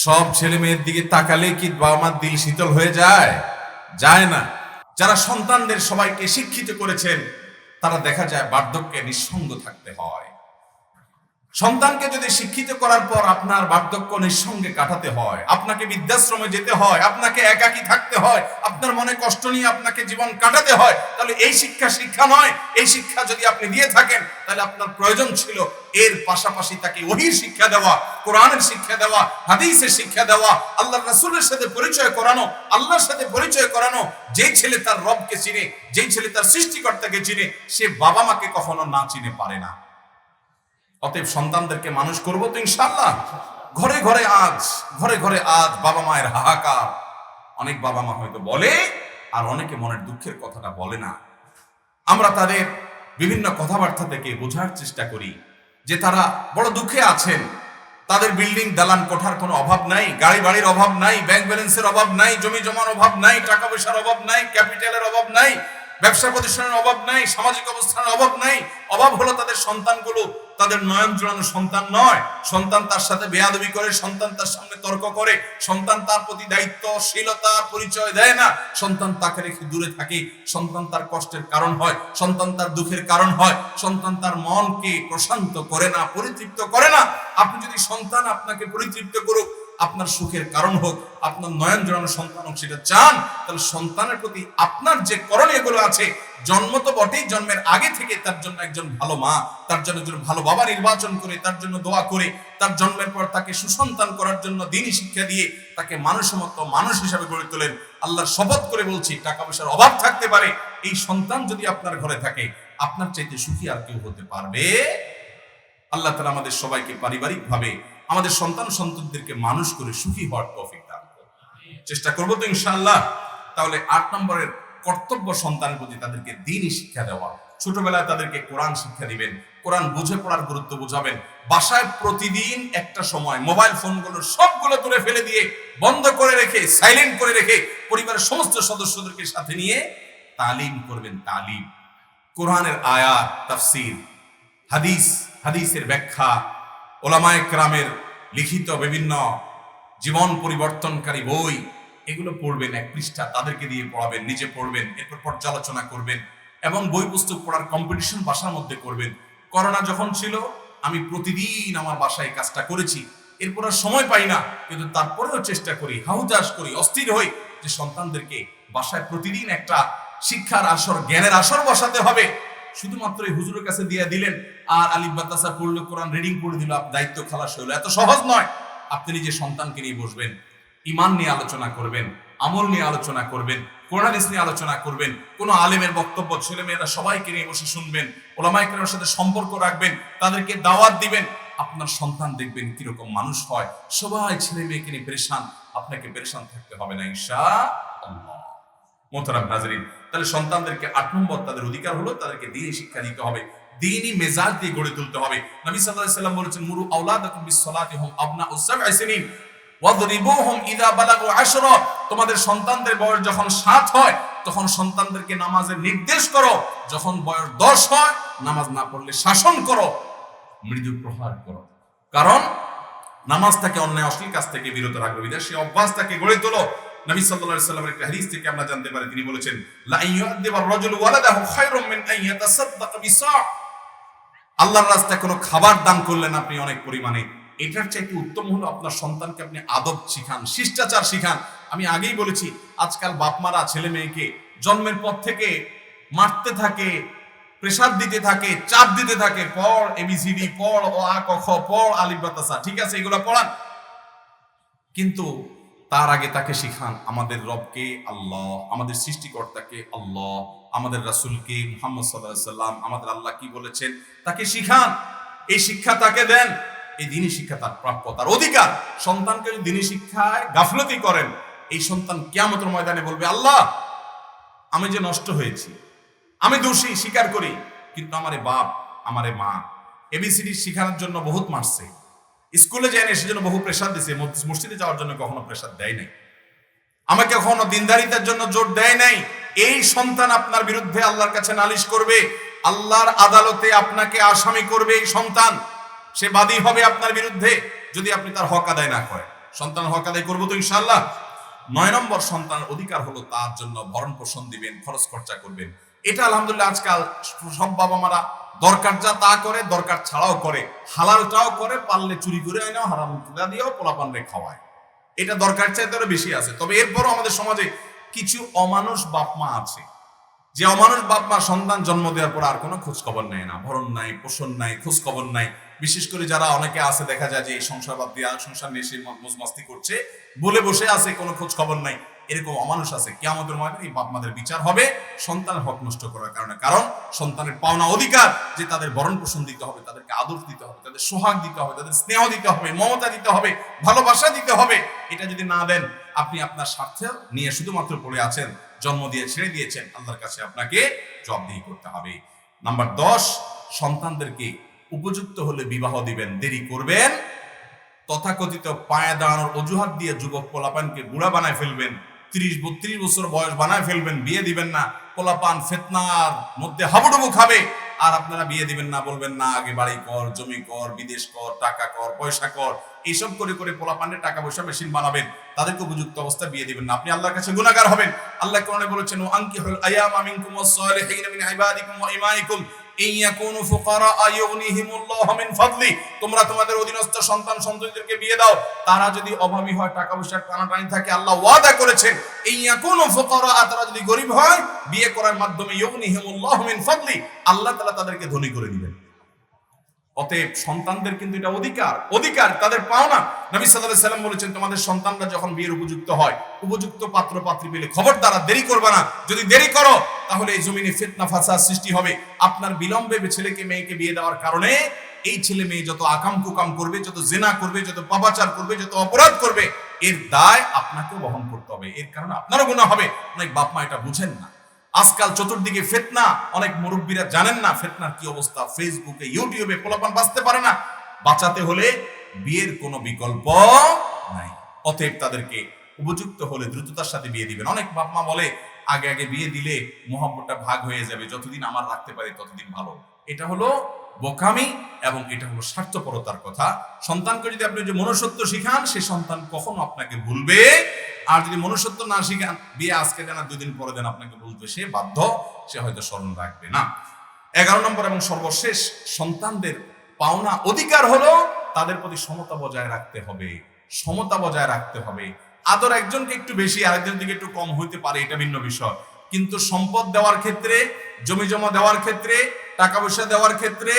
সব ছেলে মেয়ের দিকে তাকালে কি বাবা মার দিল শীতল হয়ে যায়? যায় না। যারা সন্তানদের সবাইকে শিক্ষিত করেছেন তারা দেখা যায় বার্ধক্যে নিঃসঙ্গ থাকতে হয়। সন্তানকে যদি শিক্ষিত করার পর আপনার বার্ধক্য নিঃসঙ্গে কাটাতে হয়, আপনাকে বৃদ্ধাশ্রমে যেতে হয়, আপনাকে একাকী থাকতে হয়, আপনার মনে কষ্ট নিয়ে আপনাকে জীবন কাটাতে হয়, তাহলে এই শিক্ষা নয়। এই শিক্ষা যদি আপনি দিয়ে থাকেন তাহলে আপনার প্রয়োজন ছিল এর পাশাপাশি তাকে ওহীর শিক্ষা দেওয়া, কোরআনের শিক্ষা দেওয়া, হাদিসের শিক্ষা দেওয়া, আল্লাহর রাসূলের সাথে পরিচয় করানো, আল্লাহর সাথে পরিচয় করানো। যেই ছেলে তার রবকে চিনে, যেই ছেলে তার সৃষ্টিকর্তাকে চিনে, সে বাবা মাকে কখনো না চিনে পারে না। অতএব সন্তানদেরকে মানুষ করব তো ইনশাআল্লাহ। ঘরে ঘরে আজ বাবা মায়ের হাহাকার। অনেক বাবা মা হয়তো বলে, আর অনেকে মনের দুঃখের কথাটা বলে না। আমরা তাদের বিভিন্ন কথাবার্তা থেকে বোঝার চেষ্টা করি যে তারা বড় দুঃখে আছেন। তাদের বিল্ডিং দালান কোঠার কোনো অভাব নাই, গাড়ি বাড়ির অভাব নাই, ব্যাংক ব্যালেন্সের অভাব নাই, জমি জমার অভাব নাই, টাকা পয়সার অভাব নাই, ক্যাপিটালের অভাব নাই, ব্যবসা প্রতিষ্ঠানের অভাব নাই, সামাজিক অবস্থানের অভাব নাই। অভাব হলো তাদের সন্তানগুলো তাদের নয়ন জোড়ানো সন্তান নয়। সন্তান তার সাথে বেয়াদবি করে, সন্তান তার সামনে তর্ক করে, সন্তান তার প্রতি দায়িত্বশীলতার পরিচয় দেয় না, সন্তান তাকে রেখে দূরে থাকে, সন্তান তার কষ্টের কারণ হয়, সন্তান তার দুঃখের কারণ হয়, সন্তান তার মনকে প্রশান্ত করে না, পরিতৃপ্ত করে না। আপনি যদি সন্তান আপনাকে পরিতৃপ্ত করুক, আপনার সুখের কারণ হোক, আপনার নয়ন জোড়ানো সন্তান হোক, সেটা চান, তাহলে সন্তানের প্রতি আপনার যে করণীয়গুলো আছে, জন্ম তো বটেই, জন্মের আগে থেকে তার জন্য একজন ভালো মা, তার জন্য একজন ভালো বাবা নির্বাচন করে, তার জন্য দোয়া করে, তার জন্মের পর তাকে সুসন্তান করার জন্য দ্বীনি শিক্ষা দিয়ে তাকে মানুষমত মানুষ হিসাবে গড়ে তোলেন। আল্লাহর শপথ করে বলছি, টাকা পয়সার অভাব থাকতে পারে, এই সন্তান যদি আপনার ঘরে থাকে, আপনার চাইতে সুখী আর কেউ হতে পারবে? আল্লাহ তাআলা আমাদের সবাইকে পারিবারিকভাবে আমাদের সন্তানদেরকে মানুষ করে সুখী হওয়ার তৌফিক দান করুন। চেষ্টা করবো তো ইনশাআল্লাহ। তাহলে 8 নম্বরের কর্তব্য, সন্তানের প্রতি তাদেরকে দ্বীনি শিক্ষা দেওয়া। ছোটবেলায় তাদেরকে কোরআন শিক্ষা দিবেন, কোরআন বুঝে পড়ার গুরুত্ব বুঝাবেন। বাসায় প্রতিদিন একটা সময় মোবাইল ফোনগুলো সবগুলো তুলে ফেলে দিয়ে, বন্ধ করে রেখে, সাইলেন্ট করে রেখে, পরিবারের সমস্ত সদস্যদেরকে সাথে নিয়ে তালিম করবেন। তালিম, কোরআনের আয়াত, তাফসীর, হাদিসের ব্যাখ্যা, ওলামায়ে কেরামের লিখিত বিভিন্ন জীবন পরিবর্তনকারী বই, এগুলো পড়বেন। 1 পৃষ্ঠা তাদেরকে দিয়ে পড়াবেন, নিজে পড়বেন, এরপর পর্যালোচনা করবেন এবং বই পুস্তক পড়ার কম্পিটিশন বাসার মধ্যে করবেন। করোনা যখন ছিল, আমি প্রতিদিন আমার বাসায় কাজটা করেছি। এরপর আর সময় পাই না, কিন্তু তারপরেও চেষ্টা করি, হাহুতাশ করি, অস্থির হই যে সন্তানদেরকে বাসায় প্রতিদিন একটা শিক্ষার আসর, জ্ঞানের আসর বসাতে হবে। শুধুমাত্র এই হুজুরের কাছে দিয়ে দিলেন আর আলিফ বা তাসা পড়লো, কোরআন রিডিং পড়ে দিল, দায়িত্ব খালাস হলো, এত সহজ নয়। আপনি নিজে সন্তানকে নিয়ে বসবেন, ঈমান নিয়ে আলোচনা করবেন, আমল নিয়ে আলোচনা করবেন, কোরআন হাদিস নিয়ে আলোচনা করবেন, কোন আলেমের বক্তব্য ছেলে মেয়েরা সবাইকে নিয়ে বসে শুনবেন, ওলামায়ে কেরামের সাথে সম্পর্ক রাখবেন, তাদেরকে দাওয়াত দিবেন। আপনার সন্তান দেখবেন কিরকম মানুষ হয়। সবাই ছেলে মেয়েকে নিয়ে পেরেশান, আপনাকে পেরেশান থাকতে হবে না ইনশাআল্লাহ। মোহতারাম হাজরিন, তাহলে সন্তানদেরকে 8 নম্বর তাদের অধিকার হলো তাদেরকে দ্বীনি শিক্ষা দিতে হবে, দ্বীনি মেজাজ দিয়ে গড়ে তুলতে হবে। নবী সাল্লাল্লাহু আলাইহি ওয়াসাল্লাম বলেছেন, মুরু আওলাদাকুম বিস-সালাতি হুম আবনাউ 7 সিনিন ওয়াদরিবুহুম ইযা বালাগু 10। তোমাদের সন্তানদের বয়স যখন 7 হয়, তখন সন্তানদেরকে নামাজের নির্দেশ করো। যখন বয়স 10 হয়, নামাজ না পড়লে শাসন করো, মৃদু প্রহার করো। কারণ নামাজ তাকে অন্যায় অশ্লীল কাজ থেকে বিরত রাখবে, বিধায় সেই অভ্যাস তাকে গড়ে তোলো। নবী সাল্লাল্লাহু আলাইহি ওয়াসাল্লামের একটা হাদিস থেকে আমরা জানতে পারি, তিনি বলেছেন, লা ইউআদিবার রাজুলু ওয়ালাদাহু খায়রুম মিন আন ইয়াতাসাদ্দাকা বিসা'। আল্লাহর রাস্তায় কোনো খাবার দান করলেন আপনি অনেক পরিমাণে, এটার চাইতে উত্তম হলো আপনার সন্তানকে আপনি আদব শিখান, শিষ্টাচার শিখান। আমি আগেই বলেছি, আজকাল বাপমারা ছেলে মেয়েকে জন্মের পর থেকে মারতে থাকে, প্রেসার দিতে থাকে, চাপ দিতে থাকে, পড় এবিসিডি, পড় অ আ ক খ, পড় আলিফ বা তাসা, ঠিক আছে, এগুলো পড়ান। কিন্তু তার আগে তাকে শিখান আমাদের রবকে আল্লাহ, আমাদের সৃষ্টিকর্তাকে আল্লাহ, আমাদের রাসূলকে মুহাম্মদ সাল্লাল্লাহু আলাইহি ওয়াসাল্লাম, আমাদের আল্লাহ কি বলেছেন তাকে শিখান। এই শিক্ষা তাকে দেন, এই দ্বীনি শিক্ষা তার প্রাপ্য, তার অধিকার। সন্তানকে যদি দ্বীনি শিক্ষায় গাফলতি করেন, এই সন্তান কিয়ামতের ময়দানে বলবে, আল্লাহ আমি যে নষ্ট হয়েছি, আমি দোষী স্বীকার করি, কিন্তু আমারে বাপ আমারে মা এবিসিডি শিখানোর জন্য বহুত মারছে, স্কুলে যায়নি সেজন্য বহু প্রেসার দিছে, মসজিদে যাওয়ার জন্য কখনো প্রেসার দেয় নাই, আমাকে কখনো দিনদারিতার জন্য জোর দেয় নাই। এই সন্তান আপনার বিরুদ্ধে আল্লাহর কাছে নালিশ করবে, আল্লাহর আদালতে আপনাকে আসামি করবে। এই সন্তান, সে বাদী হবে আপনার বিরুদ্ধে যদি আপনি তার হক আদায় না করেন। সন্তান হক আদায় করবো তো ইনশাআল্লাহ। 9 নম্বর, সন্তানের অধিকার হলো তার জন্য ভরণ পোষণ দিবেন, খরচ খরচা করবেন। এটা আলহামদুলিল্লাহ আজকাল সব বাবা মারা দরকার যা তা করে, দরকার ছাড়াও করে, হালালটাও করে, পারলে চুরি করে আনাও, হারাম দিয়েও পোলাপানরে খাওয়ায়। এটা দরকার চাইতে বেশি আছে। তবে এরপরও আমাদের সমাজে কিছু অমানুষ বাপ মা আছে, যে অমানুষ বাপ মা সন্তান জন্ম দেওয়ার পর আর কোনো খোঁজ খবর নেয় না, ভরণ নাই, পোষণ নাই, খোঁজ খবর নাই। বিশেষ করে যারা অনেকে আছে দেখা যায় যে এই সংসার বাদ দিয়ে সংসার নিয়ে সে মজমাস্তি করছে, বলে বসে আছে, কোনো খোঁজ খবর নাই। এরকম অমানুষ আছে, কিয়ামতের ময়দানে এই বাপ মাদের বিচার হবে সন্তানের হক নষ্ট করার কারণে। কারণ সন্তানের পাওনা অধিকার যে তাদের ভরণ পোষণ দিতে হবে, তাদেরকে আদর দিতে হবে, তাদের সোহাগ দিতে হবে, তাদের স্নেহ দিতে হবে, মমতা দিতে হবে, ভালোবাসা দিতে হবে। এটা যদি না দেন, আপনি আপনার স্বার্থে নিয়ে শুধুমাত্র পড়ে আছেন, জন্ম দিয়ে ছেড়ে দিয়েছেন, আল্লাহর কাছে আপনাকে জবাবদিহি করতে হবে। নাম্বার 10, সন্তানদেরকে উপযুক্ত হলে বিবাহ দিবেন, দেরি করবেন। তথাকথিত পায়ে দাঁড়ানোর অজুহাত দিয়ে যুবক পোলাপানকে বুড়া বানায় ফেলবেন, 30-32 বছর বয়স বানায় ফেলবেন, বিয়ে দিবেন না। পোলাপান ফিতনার মধ্যে হাবুডুবু খাবে, আর আপনারা বিয়ে দিবেন না, বলবেন না আগে বাড়ি কর, জমি কর, বিদেশ কর, টাকা কর, পয়সা কর। এইসব করে করে পোলাপানের টাকা পয়সা মেশিন বানাবেন, তাদেরকে উপযুক্ত অবস্থায় বিয়ে দিবেন না। আপনি আল্লাহর কাছে গুনাহগার হবেন। আল্লাহ কোরআনে বলেছেন, ওয়া আনকিহুল আয়ামা মিনকুম ওয়াস-সালিহিনা মিন ইবাদিকুম ওয়া ইমাইকুম ইন ইয়াকুনু ফুকারা ইউগনিহিমুল্লাহু মিন ফাদলি। তোমরা তোমাদের অধীনস্থ সন্তান সন্ততিদেরকে বিয়ে দাও, তারা যদি অভাবী হয়, টাকা পয়সার টানাটানি থাকে, আল্লাহ ওয়াদা করেছেন ইন ইয়াকুনু ফুকারা, তারা যদি গরিব হয়, বিয়ে করার মাধ্যমে ইউগনিহিমুল্লাহু মিন ফাদলি, আল্লাহ তাআলা তাদেরকে ধনী করে দিবেন। অতএব সন্তানদের কিন্তু এটা অধিকার তাদের পাওনা। নবী সাল্লাল্লাহু আলাইহি সাল্লাম বলেছেন, তোমাদের সন্তানরা যখন বিয়ের উপযুক্ত হয়, উপযুক্ত পাত্র পাত্রী পেলে খবরদার দেরি করবে না। যদি দেরি করো তাহলে এই জমিনে ফিতনা ফাসাদ সৃষ্টি হবে। আপনার বিলম্বে ছেলেকে মেয়েকে বিয়ে দেওয়ার কারণে এই ছেলে মেয়ে যত আকাম কুকাম করবে, যত জিনা করবে, যত পাপাচার করবে, যত অপরাধ করবে, এর দায় আপনাকেও বহন করতে হবে। এর কারণে আপনারও গুনাহ হবে। অনেক বাপ মা এটা বুঝেন না। আজকাল চতুর্দিকে ফিতনা, অনেক মুরব্বীরা জানেন না ফিতনার কি অবস্থা। ফেসবুকে, ইউটিউবে পোলাপান বাঁচতে পারে না। বাঁচাতে হলে বিয়ের কোনো বিকল্প নাই। অতএব তাদেরকে উপযুক্ত হলে দ্রুততার সাথে বিয়ে দিবেন। অনেক বাপ মা বলে আগে আগে বিয়ে দিলে মহব্বতটা ভাগ হয়ে যাবে, যতদিন আমার রাখতে পারি ততদিন ভালো। এটা হলো বোকামি এবং এটা হলো স্বার্থপরতার কথা। সন্তানকে যদি আপনি যে মনুষ্যত্ব শিখান, সে সন্তান কখনো আপনাকে ভুলবে। আর যদি মনুষ্যত্ব না শিখান, বিয়ে আজকে দেন আর 2 দিন পরে দেন, আপনাকে বলবে সে বাধ্য, সে হয়তো স্মরণ রাখবে না। 11 নম্বর এবং সর্বশেষ, সন্তানদের পাওনা অধিকার হলো তাদের প্রতি সমতা বজায় রাখতে হবে। সমতা বজায় রাখতে হবে। আদর একজনকে একটু বেশি, আরেকজনের দিকে একটু কম হইতে পারে, এটা ভিন্ন বিষয়। কিন্তু সম্পদ দেওয়ার ক্ষেত্রে, জমি জমা দেওয়ার ক্ষেত্রে, টাকা পয়সা দেওয়ার ক্ষেত্রে,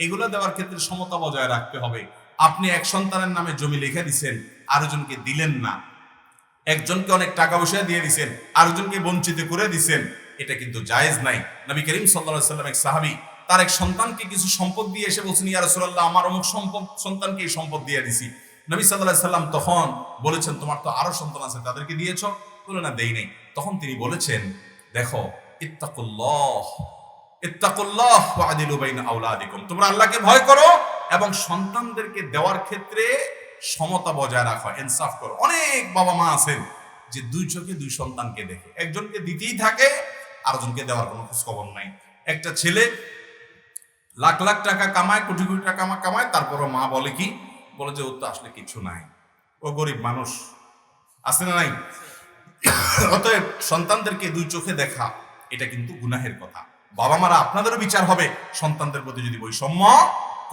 এগুলো দেওয়ার ক্ষেত্রে সমতা বজায় রাখতে হবে। আপনি এক সন্তানের নামে জমি লিখে দিচ্ছেন, আরেকজনকে দিলেন না। একজনকে অনেক টাকা পয়সা দিয়ে দিচ্ছেন, আরেকজনকে বঞ্চিত করে দিচ্ছেন, এটা কিন্তু জায়েজ নাই। নবী করিম সাল্লাল্লাহু আলাইহি ওয়াসাল্লাম এক সাহাবী তার এক সন্তানকে কিছু সম্পদ দিয়ে এসে বলছেন, ইয়া রাসূলুল্লাহ, আমার অমুক সন্তানকে এই সম্পদ দিয়ে দিছি। নবী সাল্লাল্লাহু আলাইহি ওয়াসাল্লাম তখন বলেছেন, তোমার তো আরো সন্তান আছে, তাদেরকে দিয়েছো? বলে না, দেই নাই। তখন তিনি বলেছেন, দেখো, ইত্তাকুল্লাহ ওয়াদিলু বাইনা আওলাদিকুম, তোমরা আল্লাহকে ভয় করো এবং সন্তানদেরকে দেওয়ার ক্ষেত্রে সমতা বজায় রাখো, ইনসাফ করো। অনেক বাবা মা আছেন যে 2 চোখে 2 সন্তানকে দেখে, একজনকে দিতেই থাকে, আরেকজনকে দেওয়ার কোনো খোঁজ খবর নাই। একটা ছেলে লাখ লাখ টাকা কামায়, কোটি কোটি টাকা কামায়, তারপরও মা বলে কি, বলে যে ওর তো আসলে কিছু নাই, ও গরিব মানুষ। আছে না নাই? অতএব সন্তানদেরকে 2 চোখে দেখা এটা কিন্তু গুনাহের কথা। বাবা মারা আপনাদেরও বিচার হবে সন্তানদের প্রতি যদি বৈষম্য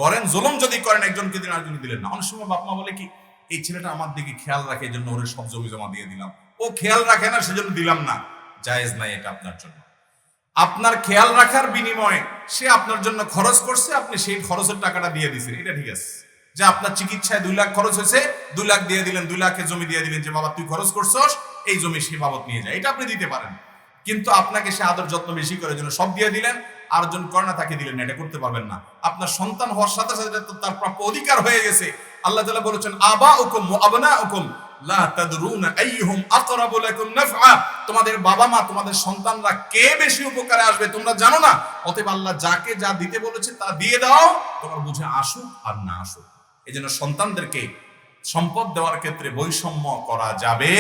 করেন, জুলুম যদি করেন, একজনকে দিন আরেকজনকে দিলেন না। অনেক সময় বাপ মা বলে কি, এই ছেলেটা আমার দিকে খেয়াল রাখে, এই জন্য ওর সব জমি জমা দিয়ে দিলাম। ও খেয়াল রাখে না, সেজন্য দিলাম না। জায়েজ নাই এটা আপনার জন্য। আপনার খেয়াল রাখার বিনিময়ে সে আপনার জন্য খরচ করছে, আপনি সেই খরচের টাকাটা দিয়ে দিচ্ছেন, এটা ঠিক আছে। যে আপনার চিকিৎসায় 2 লাখ খরচ হয়েছে, 2 লাখ দিয়ে দিলেন, 2 লাখের জমি দিয়ে দিলেন, যে বাবা তুই খরচ করছস, এই জমি সে বাবদ নিয়ে যায়, এটা আপনি দিতে পারেন। কিন্তু আপনাকে সে আদর যত্ন বেশি করে জন্য সব দিয়ে দিলেন, আরেকজন করে না, তাকে দিলেন না, এটা করতে পারবেন না। আপনার সন্তান হওয়ার সাথে সাথে তার প্রাপ্য অধিকার হয়ে গেছে। আল্লাহ তাআলা বলেছেন, আবাউকুম ওয়া আবনাউকুম লা তাদরুনা আইয়ুহুম আকরাবু লাকুম নাফআ, তোমাদের বাবা মা, তোমাদের সন্তানরা কে বেশি উপকারে আসবে তোমরা জানো না। অতএব আল্লাহ যাকে যা দিতে বলেছে তা দিয়ে দাও, তোমার বুঝে আসুক আর না আসুক। এজন্য সন্তানদেরকে সম্পদ দেওয়ার ক্ষেত্রে বৈষম্য করা যাবে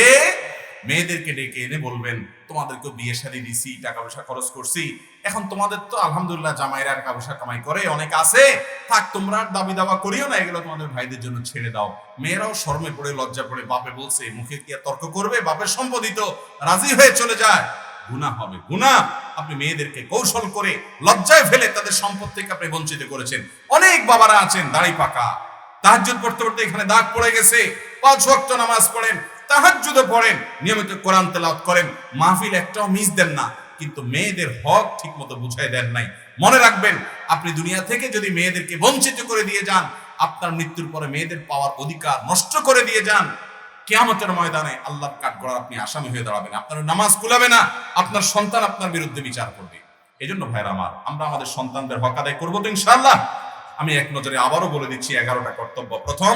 মেয়েদেরকে ডেকে এনে বলবেন তোমাদেরকে বিয়ে শাদী দিছি, টাকা পয়সা খরচ করছি, এখন তোমাদের তো আলহামদুলিল্লাহ জামাইরা টাকা পয়সা কামাই করে অনেক আছে, থাক তোমরা দাবি দাবা করিও না, এগুলো তোমাদের ভাইদের জন্য ছেড়ে দাও। মেয়েরাও শরমে পড়ে লজ্জা পড়ে বাপে বলছে মুখে কি আর তর্ক করবে, বাপের সম্পত্তি তো, রাজি হয়ে চলে যায়। গুনাহ হবে, গুনাহ। আপনি মেয়েদেরকে কৌশল করে লজ্জায় ফেলে তাদের সম্পদ থেকে আপনি বঞ্চিত করেছেন। অনেক বাবারা আছেন দাড়ি পাকা, তাহাজ্জুদ পড়তে পড়তে এখানে দাগ পড়ে গেছে, 5 ওয়াক্ত নামাজ পড়েন, তাহাজ্জুদও পড়েন, নিয়মিত কোরআন তেলাওয়াত করেন, মাহফিল একটাও মিস দেন না, কিন্তু মেয়েদের হক ঠিক মতো বুঝাই দেন নাই। মনে রাখবেন, আপনি দুনিয়া থেকে যদি মেয়েদেরকে বঞ্চিত করে দিয়ে যান, আপনার মৃত্যুর পরে মেয়েদের পাওয়ার অধিকার নষ্ট করে দিয়ে যান, কিয়ামতের ময়দানে আল্লাহর কাঠগড়ার আপনি আসামি হয়ে দাঁড়াবেন। আপনার নামাজ কুলাবে না, আপনার সন্তান আপনার বিরুদ্ধে বিচার করবে। এই জন্য ভাইরা আমার, আমরা আমাদের সন্তানদের হক আদায় করবো তো ইনশাআল্লাহ। আমি এক নজরে আবারও বলে দিচ্ছি 11টা কর্তব্য। প্রথম,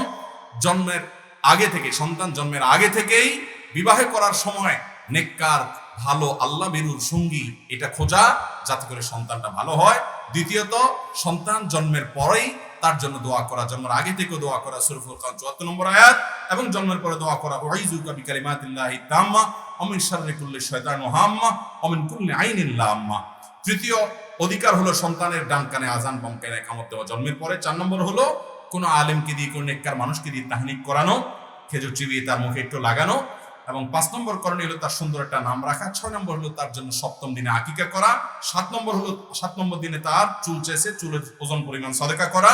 জন্মের আগে থেকে, সন্তান জন্মের আগে থেকেই বিবাহ করার সময় নেককার ভালো আল্লাহ বিরুর সঙ্গী এটা খোঁজা, যাতে করে সন্তানটা ভালো হয়। দ্বিতীয়ত, সন্তান জন্মের পরেই তার জন্য দোয়া করা, জন্মের আগে থেকে দোয়া করা, সূরা ফুরকান 74 নম্বর আয়াত, এবং জন্মের পরে দোয়া করা, উইযুকা বিকালিমাতিল্লাহি তাম্মা ওয়া মিন শাররি কুল্লি শাইতানিন হাম্মা ওয়া মিন কুল্লি আইনিন লাম্মা। তৃতীয় অধিকার হলো সন্তানের ডান কানে আযান, বাম কানে ইকামত দেওয়া জন্মের পরে। 4 নম্বর হলো কোনো আলেমকে দিয়ে, কোনো নেককার মানুষকে দিয়ে তাহনিক করানো, খেজুর চিবিয়ে তার মুখে একটু লাগানো। এবং 5 নম্বর করণীয় হলো তার সুন্দর একটা নাম রাখা। 6 নম্বর হলো তার জন্য 7ম দিনে আকিকা করা। 7 নম্বর দিনে তার চুল চেঁচে চুলের ওজন পরিমাণ সদকা করা।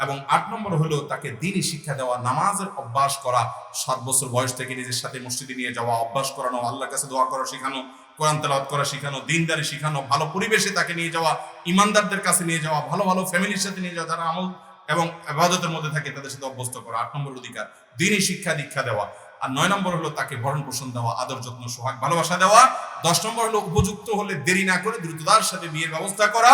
এবং 8 নম্বর হলো তাকে দ্বীনি শিক্ষা দেওয়া, নামাজের অভ্যাস করা, 7 বছর বয়স থেকে নিজের সাথে মসজিদে নিয়ে যাওয়া, অভ্যাস করানো, আল্লাহর কাছে দোয়া করা শেখানো, কোরআন তেলাওয়াত করা শেখানো, দ্বীনদারি শেখানো, ভালো পরিবেশে তাকে নিয়ে যাওয়া, ইমানদারদের কাছে নিয়ে যাওয়া, ভালো ভালো ফ্যামিলির সাথে নিয়ে যাওয়া, যারা আমল এবং ইবাদতের মধ্যে থাকে তাদের সাথে অভ্যস্ত করা। 8 নম্বর অধিকার দ্বীনি শিক্ষা দীক্ষা দেওয়া। আর 9 নম্বর হলো তাকে ভরণ পোষণ দেওয়া, আদর যত্ন সোহাগ ভালোবাসা দেওয়া। 10 নম্বর হলো উপযুক্ত হলে দেরি না করে দ্রুততার সাথে বিয়ের ব্যবস্থা করা।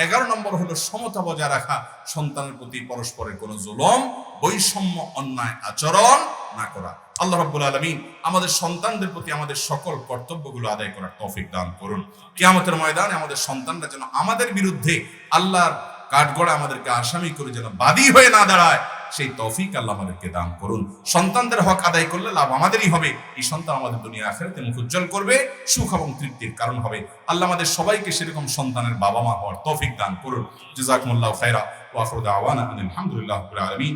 11 নম্বর হলো সমতা বজায় রাখা, সন্তানের প্রতি পরস্পরের কোনো জুলুম, বৈষম্য, অন্যায় আচরণ না করা। আল্লাহ রাব্বুল আলামিন আমাদের সন্তানদের প্রতি আমাদের সকল কর্তব্যগুলো আদায় করার তৌফিক দান করুন। কিয়ামতের ময়দানে আমাদের সন্তানরা যেন আমাদের বিরুদ্ধে আল্লাহর কাঠগড়ায় আমাদেরকে আসামি করে যেন বাদী হয়ে না দাঁড়ায়, সেই তৌফিক আল্লাহ আমাদেরকে দান করুন। সন্তানদের হক আদায় করলে লাভ আমাদেরই হবে। এই সন্তান আমাদের দুনিয়া আখিরাতে মুখ উজ্জ্বল করবে, সুখ এবং তৃপ্তির কারণ হবে। আল্লাহ আমাদের সবাইকে সেরকম সন্তানের বাবা মা হওয়ার তৌফিক দান করুন। জাযাকুমুল্লাহু খায়রা ওয়া আখিরু দাওয়ানা আলহামদুলিল্লাহি রাব্বিল আলামিন।